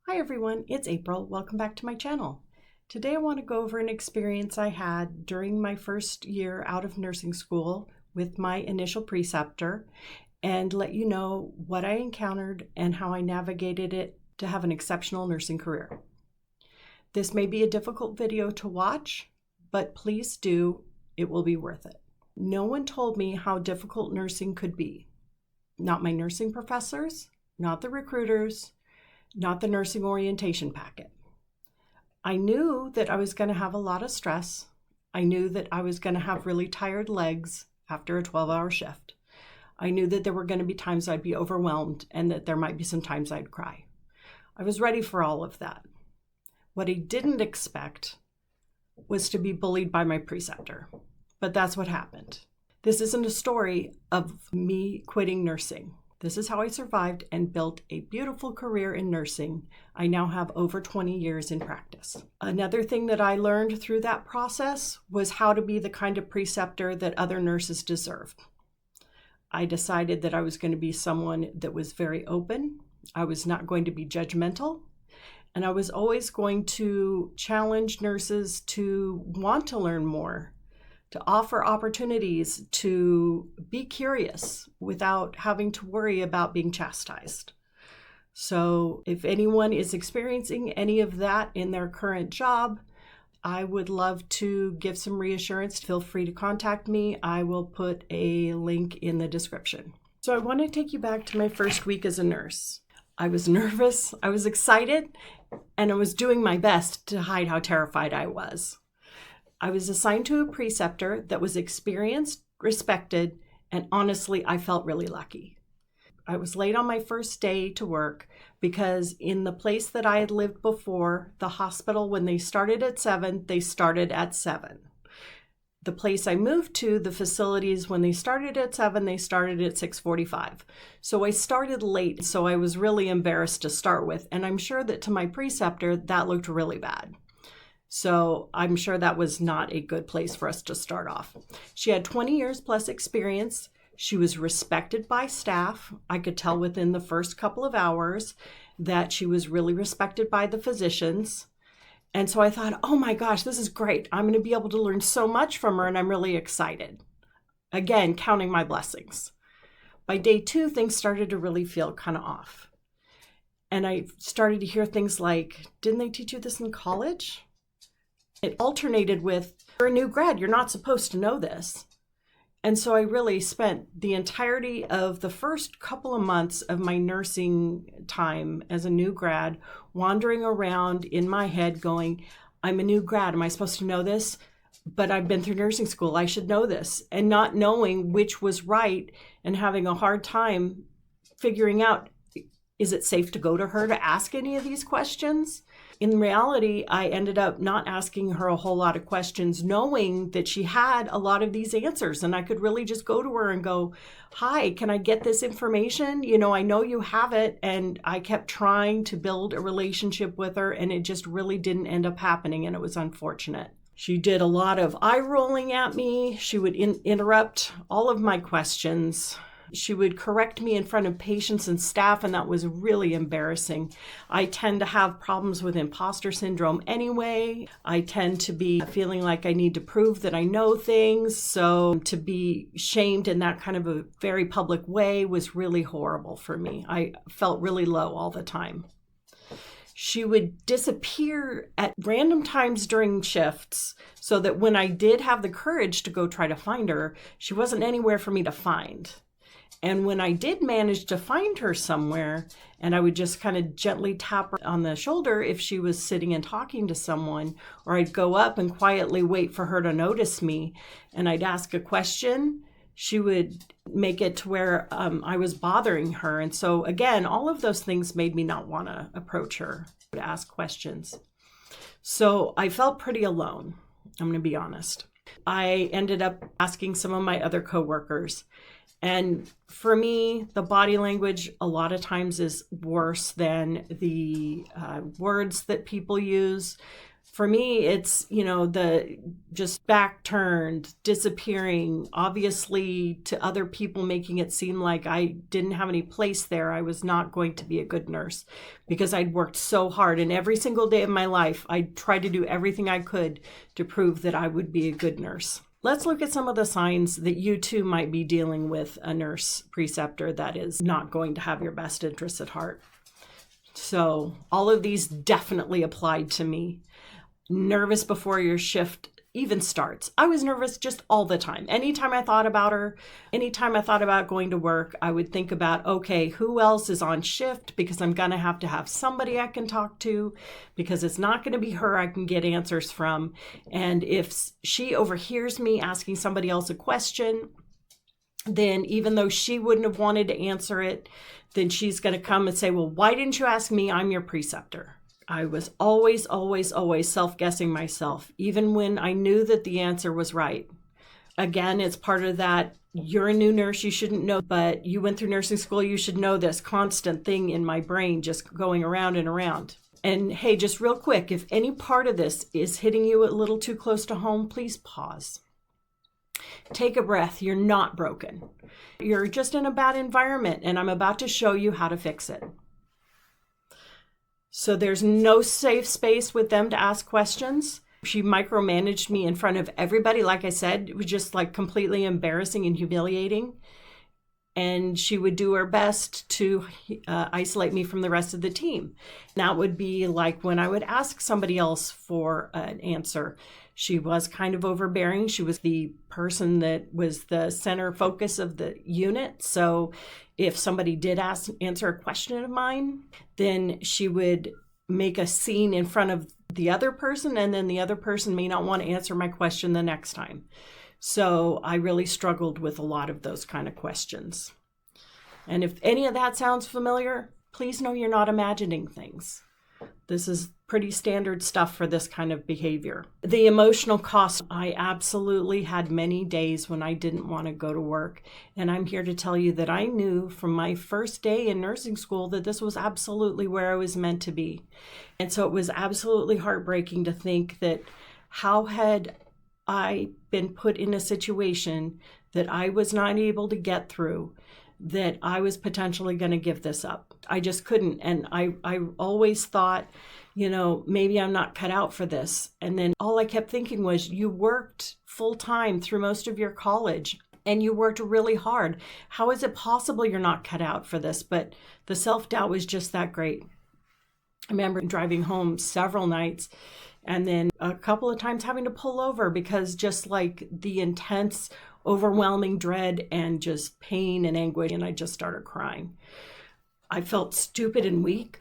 Hi everyone, it's April. Welcome back to my channel. Today I want to go over an experience I had during my first year out of nursing school with my initial preceptor and let you know what I encountered and how I navigated it to have an exceptional nursing career. This may be a difficult video to watch, but please do, it will be worth it. No one told me how difficult nursing could be. Not my nursing professors, not the recruiters, not the nursing orientation packet. I knew that I was going to have a lot of stress. I knew that I was going to have really tired legs after a 12-hour shift. I knew that there were going to be times I'd be overwhelmed and that there might be some times I'd cry. I was ready for all of that. What I didn't expect was to be bullied by my preceptor, but that's what happened. This isn't a story of me quitting nursing. This is how I survived and built a beautiful career in nursing. I now have over 20 years in practice. Another thing that I learned through that process was how to be the kind of preceptor that other nurses deserve. I decided that I was going to be someone that was very open. I was not going to be judgmental. And I was always going to challenge nurses to want to learn more, to offer opportunities to be curious without having to worry about being chastised. So if anyone is experiencing any of that in their current job, I would love to give some reassurance. Feel free to contact me. I will put a link in the description. So I want to take you back to my first week as a nurse. I was nervous, I was excited, and I was doing my best to hide how terrified I was. I was assigned to a preceptor that was experienced, respected, and honestly, I felt really lucky. I was late on my first day to work because in the place that I had lived before, the hospital, when they started at 7, they started at 7. The place I moved to, the facilities, when they started at 7, they started at 6:45. So I started late, so I was really embarrassed to start with, and I'm sure that to my preceptor, that looked really bad. So I'm sure that was not a good place for us to start off. She had 20 years plus experience. She was respected by staff. I could tell within the first couple of hours that she was really respected by the physicians. And so I thought, oh my gosh, this is great. I'm going to be able to learn so much from her, and I'm really excited. Again, counting my blessings. By day 2, things started to really feel kind of off. And I started to hear things like, didn't they teach you this in college? It alternated with, you're a new grad, you're not supposed to know this. And so I really spent the entirety of the first couple of months of my nursing time as a new grad wandering around in my head going, I'm a new grad, am I supposed to know this? But I've been through nursing school, I should know this. And not knowing which was right and having a hard time figuring out, is it safe to go to her to ask any of these questions? In reality, I ended up not asking her a whole lot of questions, knowing that she had a lot of these answers, and I could really just go to her and go, hi, can I get this information? You know, I know you have it. And I kept trying to build a relationship with her, and it just really didn't end up happening, and it was unfortunate. She did a lot of eye rolling at me. She would interrupt all of my questions. She would correct me in front of patients and staff, and that was really embarrassing. I tend to have problems with imposter syndrome anyway. I tend to be feeling like I need to prove that I know things, so to be shamed in that kind of a very public way was really horrible for me. I felt really low all the time. She would disappear at random times during shifts so that when I did have the courage to go try to find her, she wasn't anywhere for me to find. And when I did manage to find her somewhere, and I would just kind of gently tap her on the shoulder if she was sitting and talking to someone, or I'd go up and quietly wait for her to notice me, and I'd ask a question, she would make it to where I was bothering her. And so again, all of those things made me not want to approach her to ask questions. So I felt pretty alone, I'm going to be honest. I ended up asking some of my other coworkers. And for me, the body language a lot of times is worse than the words that people use. For me, it's, the just back turned, disappearing, obviously to other people, making it seem like I didn't have any place there. I was not going to be a good nurse because I'd worked so hard. And every single day of my life, I tried to do everything I could to prove that I would be a good nurse. Let's look at some of the signs that you too might be dealing with a nurse preceptor that is not going to have your best interests at heart. So all of these definitely applied to me. Nervous before your shift even starts. I was nervous just all the time. Anytime I thought about her, anytime I thought about going to work, I would think about, okay, who else is on shift? Because I'm going to have somebody I can talk to, because it's not going to be her I can get answers from. And if she overhears me asking somebody else a question, then even though she wouldn't have wanted to answer it, then she's going to come and say, well, why didn't you ask me? I'm your preceptor. I was always self-guessing myself, even when I knew that the answer was right. Again, it's part of that, you're a new nurse, you shouldn't know, but you went through nursing school, you should know this constant thing in my brain just going around and around. And hey, just real quick, if any part of this is hitting you a little too close to home, please pause. Take a breath. You're not broken. You're just in a bad environment, and I'm about to show you how to fix it. So there's no safe space with them to ask questions. She micromanaged me in front of everybody. Like I said, it was just like completely embarrassing and humiliating. And she would do her best to isolate me from the rest of the team. That would be like when I would ask somebody else for an answer. She was kind of overbearing. She was the person that was the center focus of the unit. So if somebody did answer a question of mine, then she would make a scene in front of the other person, and then the other person may not want to answer my question the next time. So I really struggled with a lot of those kind of questions. And if any of that sounds familiar, please know you're not imagining things. This is pretty standard stuff for this kind of behavior. The emotional cost, I absolutely had many days when I didn't want to go to work. And I'm here to tell you that I knew from my first day in nursing school that this was absolutely where I was meant to be. And so it was absolutely heartbreaking to think that how had I been put in a situation that I was not able to get through, that I was potentially going to give this up. I just couldn't. And I always thought, maybe I'm not cut out for this. And then all I kept thinking was, you worked full time through most of your college and you worked really hard. How is it possible you're not cut out for this? But the self-doubt was just that great. I remember driving home several nights and then a couple of times having to pull over because just like the intense, overwhelming dread and just pain and anguish, and I just started crying. I felt stupid and weak.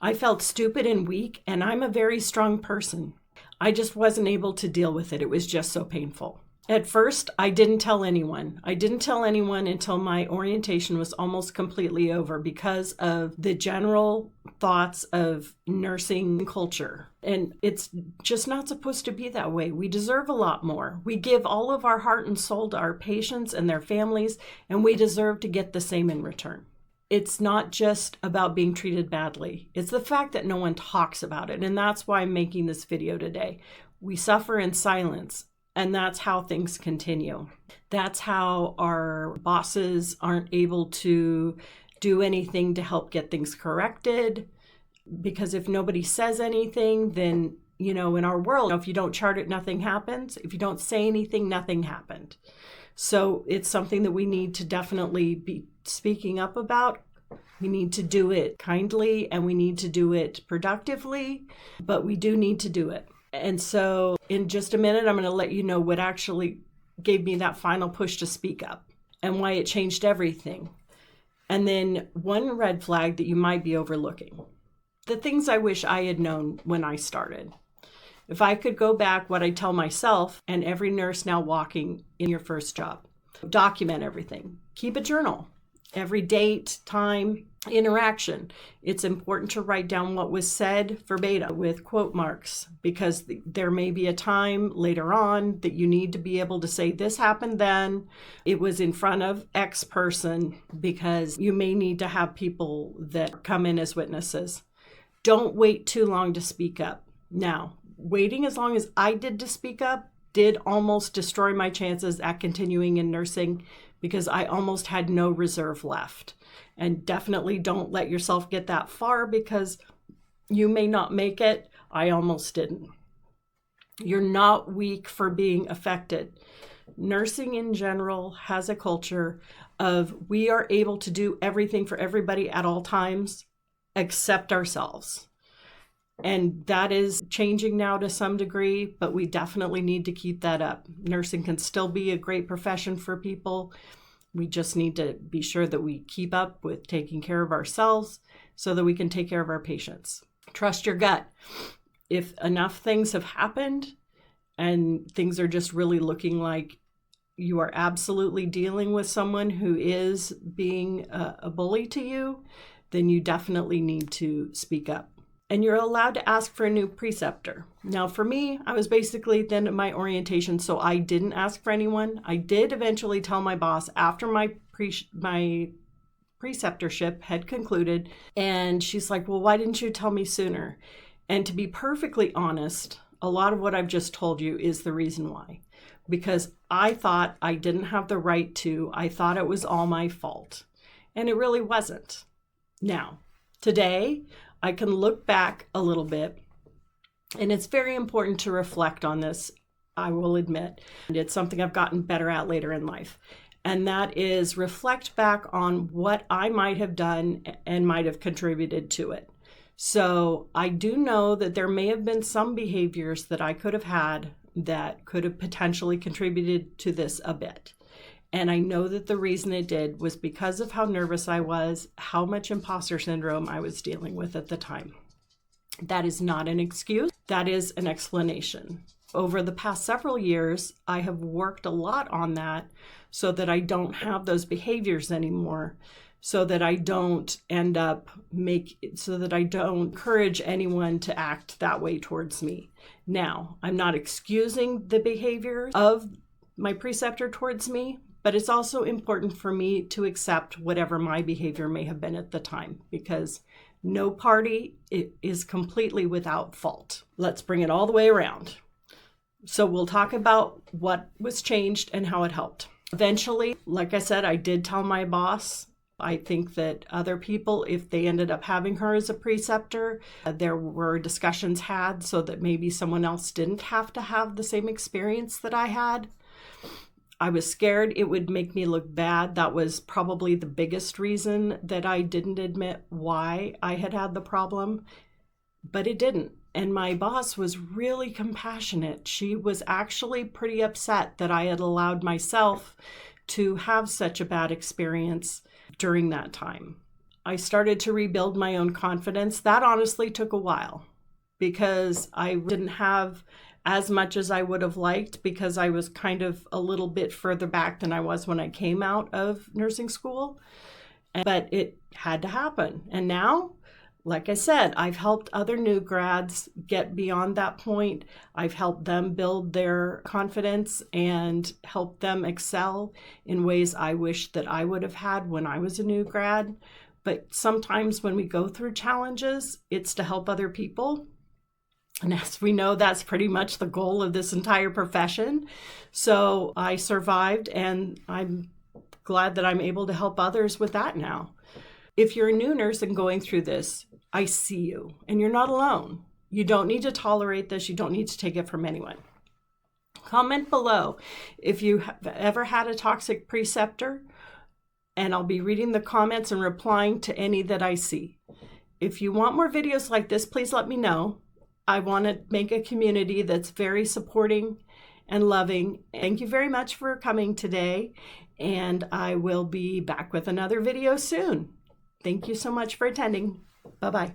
I felt stupid and weak, and I'm a very strong person. I just wasn't able to deal with it. It was just so painful. At first, I didn't tell anyone. I didn't tell anyone until my orientation was almost completely over because of the general thoughts of nursing culture. And it's just not supposed to be that way. We deserve a lot more. We give all of our heart and soul to our patients and their families, and we deserve to get the same in return. It's not just about being treated badly. It's the fact that no one talks about it. And that's why I'm making this video today. We suffer in silence. And that's how things continue. That's how our bosses aren't able to do anything to help get things corrected. Because if nobody says anything, then, in our world, if you don't chart it, nothing happens. If you don't say anything, nothing happened. So it's something that we need to definitely be speaking up about. We need to do it kindly and we need to do it productively, but we do need to do it. And so in just a minute, I'm going to let you know what actually gave me that final push to speak up and why it changed everything. And then one red flag that you might be overlooking. The things I wish I had known when I started. If I could go back, what I tell myself and every nurse now walking in your first job, document everything. Keep a journal. Every date, time, interaction. It's important to write down what was said verbatim with quote marks because there may be a time later on that you need to be able to say this happened then, it was in front of X person, because you may need to have people that come in as witnesses. don't wait too long to speak up. Now, waiting as long as I did to speak up did almost destroy my chances at continuing in nursing because I almost had no reserve left. And definitely don't let yourself get that far because you may not make it. I almost didn't. You're not weak for being affected. Nursing in general has a culture of we are able to do everything for everybody at all times except ourselves. And that is changing now to some degree, but we definitely need to keep that up. Nursing can still be a great profession for people. We just need to be sure that we keep up with taking care of ourselves so that we can take care of our patients. Trust your gut. If enough things have happened and things are just really looking like you are absolutely dealing with someone who is being a bully to you, then you definitely need to speak up. And you're allowed to ask for a new preceptor. Now, for me, I was basically at the end of my orientation, so I didn't ask for anyone. I did eventually tell my boss after my preceptorship had concluded, and she's like, well, why didn't you tell me sooner? And to be perfectly honest, a lot of what I've just told you is the reason why. Because I thought I didn't have the right to. I thought it was all my fault. And it really wasn't. Now, today, I can look back a little bit, and it's very important to reflect on this, I will admit. And it's something I've gotten better at later in life. And that is reflect back on what I might have done and might have contributed to it. So I do know that there may have been some behaviors that I could have had that could have potentially contributed to this a bit. And I know that the reason it did was because of how nervous I was, how much imposter syndrome I was dealing with at the time. That is not an excuse. That is an explanation. Over the past several years, I have worked a lot on that so that I don't have those behaviors anymore, so that I don't so that I don't encourage anyone to act that way towards me. Now, I'm not excusing the behavior of my preceptor towards me, but it's also important for me to accept whatever my behavior may have been at the time, because no party is completely without fault. Let's bring it all the way around. So we'll talk about what was changed and how it helped. Eventually, like I said, I did tell my boss. I think that other people, if they ended up having her as a preceptor, there were discussions had so that maybe someone else didn't have to have the same experience that I had. I was scared it would make me look bad. That was probably the biggest reason that I didn't admit why I had the problem, but it didn't. And my boss was really compassionate. She was actually pretty upset that I had allowed myself to have such a bad experience during that time. I started to rebuild my own confidence. That honestly took a while because I didn't have as much as I would have liked because I was kind of a little bit further back than I was when I came out of nursing school. But it had to happen. And now, like I said, I've helped other new grads get beyond that point. I've helped them build their confidence and help them excel in ways I wish that I would have had when I was a new grad. But sometimes when we go through challenges, it's to help other people. And as we know, that's pretty much the goal of this entire profession. So I survived, and I'm glad that I'm able to help others with that now. If you're a new nurse and going through this, I see you, and you're not alone. You don't need to tolerate this. You don't need to take it from anyone. Comment below if you have ever had a toxic preceptor, and I'll be reading the comments and replying to any that I see. If you want more videos like this, please let me know. I want to make a community that's very supporting and loving. Thank you very much for coming today, and I will be back with another video soon. Thank you so much for attending. Bye-bye.